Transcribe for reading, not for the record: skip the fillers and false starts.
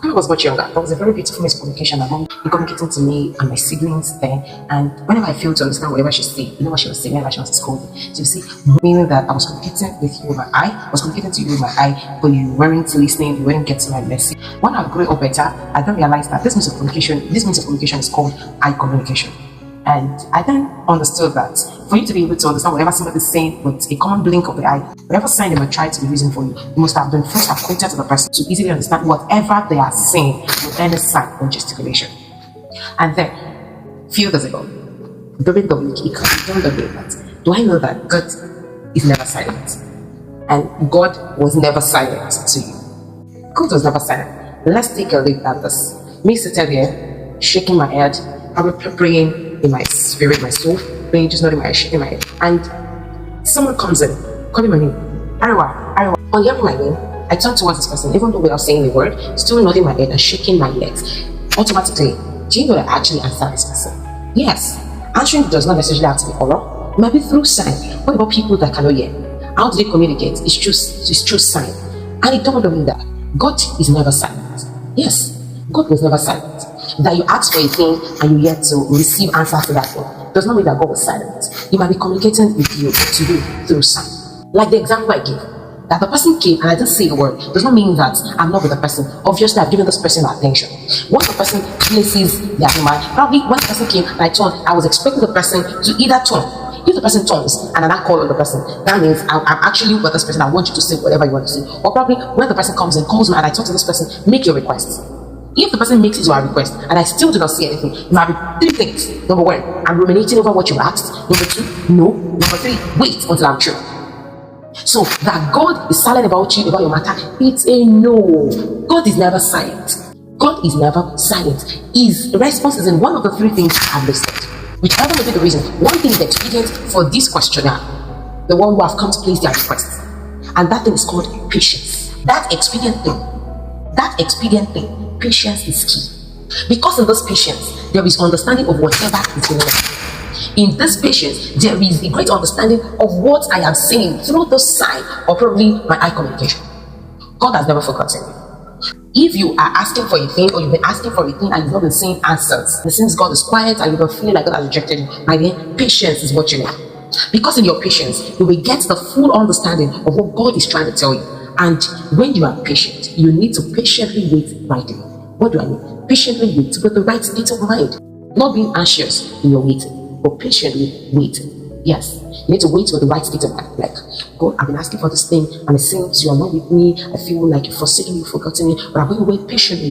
When I was much younger, there was a very beautiful miscommunication among me communicating to me and my siblings there. And whenever I failed to understand whatever she said, you know what she was saying, whenever she was scolding. So you see, meaning that I was communicating with you with my eye, I was communicating to you with my eye, but you weren't listening, you weren't getting my message. When I grew up better, I then realized that this means of communication is called eye communication. And I then understood that for you to be able to understand whatever somebody is saying with a common blink of the eye, whatever sign they might try to be using for you, you must have been first acquainted to the person to easily understand whatever they are saying with any sign or gesticulation. And then, few days ago, during the week, it comes during the day that do I know that God is never silent? And God was never silent to you. God was never silent. Let's take a look at this. Me sitting here, shaking my head, probably praying in my spirit, my soul, praying just not in my head. And someone comes in, calling my name, Arẹwà, Arẹwà. On hearing my name, I turn towards this person, even though without saying the word, still nodding my head and shaking my legs. Automatically, do you know that I actually answered this person? Yes. Answering does not necessarily have to be oral. It might be through sign. What about people that cannot hear? How do they communicate? It's through sign. And it dawned on me that God is never silent. Yes, God was never silent. That you ask for a thing and you yet to receive answer to that thing does not mean that God was silent. He might be communicating with you to you through sign. Like the example I gave, that the person came and I didn't say a word does not mean that I'm not with the person. Obviously, I've given this person attention. Once the person places their mind, probably when the person came and I turned, I was expecting the person to either turn. If the person turns and I call on the person, that means I'm actually with this person. I want you to say whatever you want to say. Or probably when the person comes and calls me and I talk to this person, make your request. If the person makes it to our request and I still do not see anything, it might be three things. Number one, I'm ruminating over what you asked. Number two, no. Number three, wait until I'm sure. So that God is silent about you, about your matter, it's a no. God is never silent. God is never silent. His response is in one of the three things I've listed. Whichever may be the reason, one thing is expedient for this questioner, the one who have come to place their request. And that thing is called patience. That expedient thing, patience is key. Because in this patience, there is understanding of whatever is going on. In this patience, there is a great understanding of what I am saying through the sign or probably my eye communication. God has never forgotten you. If you are asking for a thing or you've been asking for a thing and you've not been seeing answers, and since God is quiet and you've been feeling like God has rejected you, my dear, patience is what you need. Because in your patience, you will get the full understanding of what God is trying to tell you. And when you are patient, you need to patiently wait rightly. What do I mean? Patiently wait with the right state of mind. Not being anxious in your waiting, but patiently waiting. Yes, you need to wait with the right state of mind. Like, God, I've been asking for this thing, and it seems you are not with me. I feel like you've forsaken me, you've forgotten me, but I'm going to wait patiently